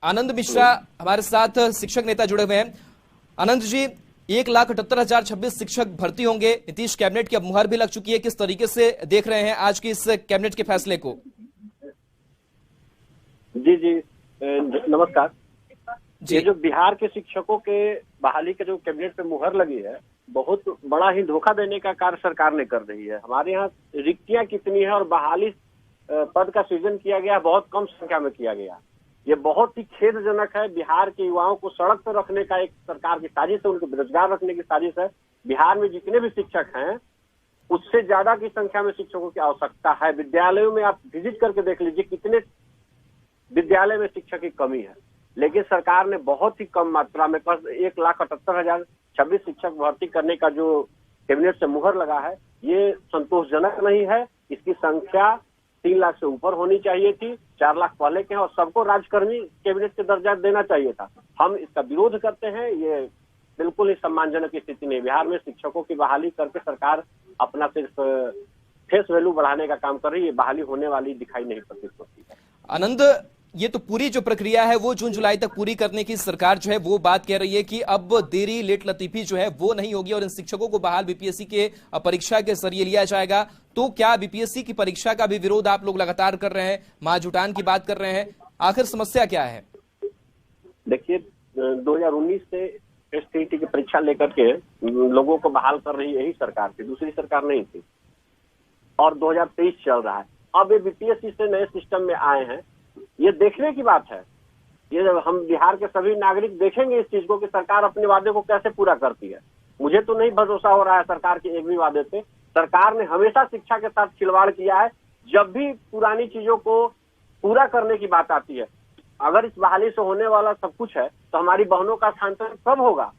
आनंद मिश्रा हमारे साथ शिक्षक नेता जुड़े हुए हैं। आनंद जी, 1,78,026 शिक्षक भर्ती होंगे। नीतीश कैबिनेट की अब मुहर भी लग चुकी है। किस तरीके से देख रहे हैं आज की इस कैबिनेट के फैसले को? जी जी, नमस्कार। ये जो बिहार के शिक्षकों के बहाली के जो कैबिनेट पे मुहर लगी है, बहुत बड़ा ही धोखा देने का कार्य सरकार ने कर रही है। हमारे यहाँ रिक्तियां कितनी है और बहाली पद का सृजन किया गया, बहुत कम संख्या में किया गया। ये बहुत ही खेदजनक है। बिहार के युवाओं को सड़क पर रखने का एक सरकार की साजिश है, उनको बेरोजगार रखने की साजिश है। बिहार में जितने भी शिक्षक हैं, उससे ज्यादा की संख्या में शिक्षकों की आवश्यकता है। विद्यालयों में आप विजिट करके देख लीजिए, कितने विद्यालय में शिक्षक की कमी है, लेकिन सरकार ने बहुत ही कम मात्रा में 1,78,026 शिक्षक भर्ती करने का जो कैबिनेट से मुहर लगा है, ये संतोषजनक नहीं है। इसकी संख्या 3 लाख से ऊपर होनी चाहिए थी। 4 लाख पहले के हैं और सबको राजकर्मी कैबिनेट के दर्जा देना चाहिए था। हम इसका विरोध करते हैं। ये बिल्कुल ही सम्मानजनक स्थिति नहीं। बिहार में शिक्षकों की बहाली करके सरकार अपना सिर्फ फेस वैल्यू बढ़ाने का काम कर रही है। बहाली होने वाली दिखाई नहीं प्रतीत होती है। आनंद, ये तो पूरी जो प्रक्रिया है वो जून जुलाई तक पूरी करने की सरकार जो है वो बात कह रही है कि अब देरी लेट लतीफी जो है वो नहीं होगी और इन शिक्षकों को बहाल बीपीएससी के परीक्षा के जरिए लिया जाएगा। तो क्या बीपीएससी की परीक्षा का भी विरोध आप लोग लगातार कर रहे हैं, महाजुटान की बात कर रहे हैं? आखिर समस्या क्या है? देखिए, 2019 से एसटीईटी की परीक्षा लेकर के लोगों को बहाल कर रही यही सरकार थी, दूसरी सरकार नहीं थी। और 2023 चल रहा है। अब ये बीपीएससी से नए सिस्टम में आए हैं। ये देखने की बात है। ये हम बिहार के सभी नागरिक देखेंगे इस चीज को कि सरकार अपने वादे को कैसे पूरा करती है। मुझे तो नहीं भरोसा हो रहा है सरकार के एक भी वादे पे। सरकार ने हमेशा शिक्षा के साथ खिलवाड़ किया है। जब भी पुरानी चीजों को पूरा करने की बात आती है, अगर इस बहाली से होने वाला सब कुछ है, तो हमारी बहनों का स्थानांतरण कब होगा?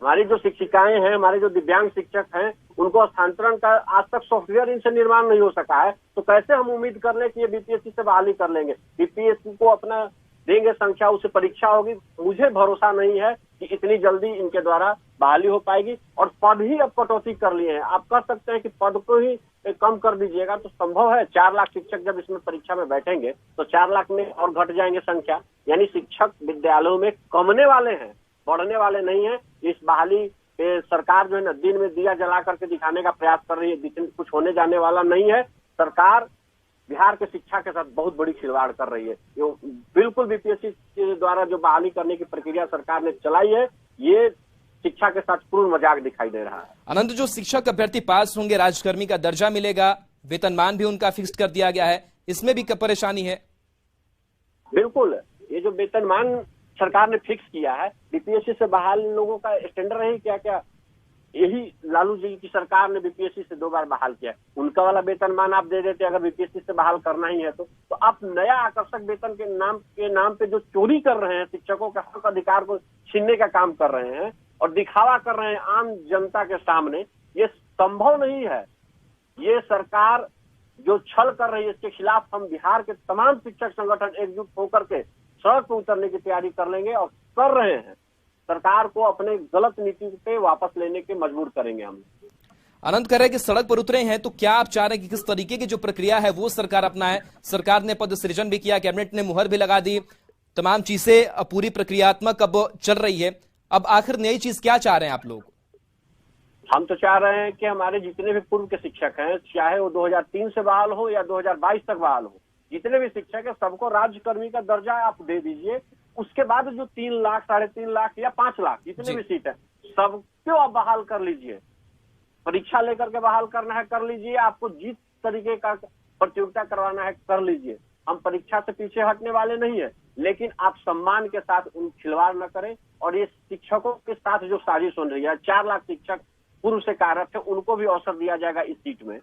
हमारी जो शिक्षिकाएं हैं, हमारे जो दिव्यांग शिक्षक हैं, उनको स्थानांतरण का आज तक सॉफ्टवेयर इनसे निर्माण नहीं हो सका है। तो कैसे हम उम्मीद कर लें कि ये बीपीएससी से बहाली कर लेंगे? बीपीएससी को अपना देंगे संख्या, उससे परीक्षा होगी। मुझे भरोसा नहीं है कि इतनी जल्दी इनके द्वारा बहाली हो पाएगी। और पद ही अब कटौती कर लिए हैं। आप कह सकते हैं कि पद को ही कम कर दीजिएगा, तो संभव है? 4 लाख शिक्षक जब इसमें परीक्षा में बैठेंगे तो 4 लाख में और घट जाएंगे संख्या। यानी शिक्षक विद्यालयों में कमने वाले हैं, बढ़ने वाले नहीं है। इस बहाली सरकार जो है ना, दिन में दिया जला करके दिखाने का प्रयास कर रही है। कुछ होने जाने वाला नहीं है। सरकार बिहार के शिक्षा के साथ बहुत बड़ी खिलवाड़ कर रही है। जो बिल्कुल बीपीएससी के द्वारा जो बहाली करने की प्रक्रिया सरकार ने चलाई है, ये शिक्षा के साथ पूर्ण मजाक दिखाई दे रहा है। अनंत, जो शिक्षक अभ्यर्थी पास होंगे, राजकर्मी का दर्जा मिलेगा, वेतनमान भी उनका फिक्स कर दिया गया है, इसमें भी क्या परेशानी है? बिल्कुल, ये जो वेतनमान सरकार ने फिक्स किया है, बीपीएससी से बहाल लोगों का स्टैंडर्ड है क्या? क्या यही लालू जी की सरकार ने बीपीएससी से 2 बार बहाल किया है। उनका वाला वेतनमान आप दे देते अगर बीपीएससी से बहाल करना ही है तो आप नया आकर्षक वेतन के नाम पे जो चोरी कर रहे हैं, शिक्षकों के हक अधिकार को छीनने का काम कर रहे हैं और दिखावा कर रहे हैं आम जनता के सामने, ये संभव नहीं है। ये सरकार जो छल कर रही है, इसके खिलाफ हम बिहार के तमाम शिक्षक संगठन एकजुट होकर के सड़क पर उतरने की तैयारी कर लेंगे और कर रहे हैं। सरकार को अपने गलत नीति पे वापस लेने के मजबूर करेंगे हम। अनंत कह रहे हैं कि सड़क पर उतरे हैं, तो क्या आप चाह रहे हैं कि किस तरीके की जो प्रक्रिया है वो सरकार अपनाए? सरकार ने पद सृजन भी किया, कैबिनेट ने मुहर भी लगा दी, तमाम चीजें पूरी प्रक्रियात्मक अब चल रही है। अब आखिर नई चीज क्या चाह रहे हैं आप लोग? हम तो चाह रहे हैं कि हमारे जितने भी पूर्व के शिक्षक हैं, चाहे वो 2003 से बहाल हो या 2022 तक बहाल हो, जितने भी शिक्षक है सबको राज्यकर्मी का दर्जा आप दे दीजिए। उसके बाद जो 3 लाख, 3.5 लाख या 5 लाख जितने भी सीट है, सबको आप बहाल कर लीजिए। परीक्षा लेकर के बहाल करना है कर लीजिए। आपको जिस तरीके का प्रतियोगिता करवाना है कर लीजिए। हम परीक्षा से पीछे हटने वाले नहीं है, लेकिन आप सम्मान के साथ उन खिलवाड़ न करें। और ये शिक्षकों के साथ जो साजिश सुन रही है, 4 लाख शिक्षक पूर्व से कार्यरत है, उनको भी अवसर दिया जाएगा इस सीट में।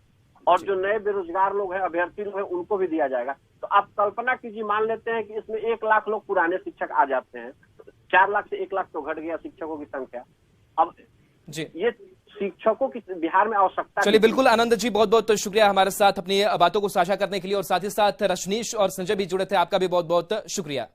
और जो नए बेरोजगार लोग हैं, अभ्यर्थी लोग हैं, उनको भी दिया जाएगा। तो आप कल्पना कीजिए, मान लेते हैं कि इसमें 1 लाख लोग पुराने शिक्षक आ जाते हैं, 4 लाख से 1 लाख तो घट गया शिक्षकों की संख्या। अब जी, ये शिक्षकों की बिहार में आवश्यकता। चलिए, बिल्कुल आनंद जी, बहुत बहुत शुक्रिया हमारे साथ अपनी बातों को साझा करने के लिए। और साथ ही साथ रजनीश और संजय भी जुड़े थे, आपका भी बहुत बहुत शुक्रिया।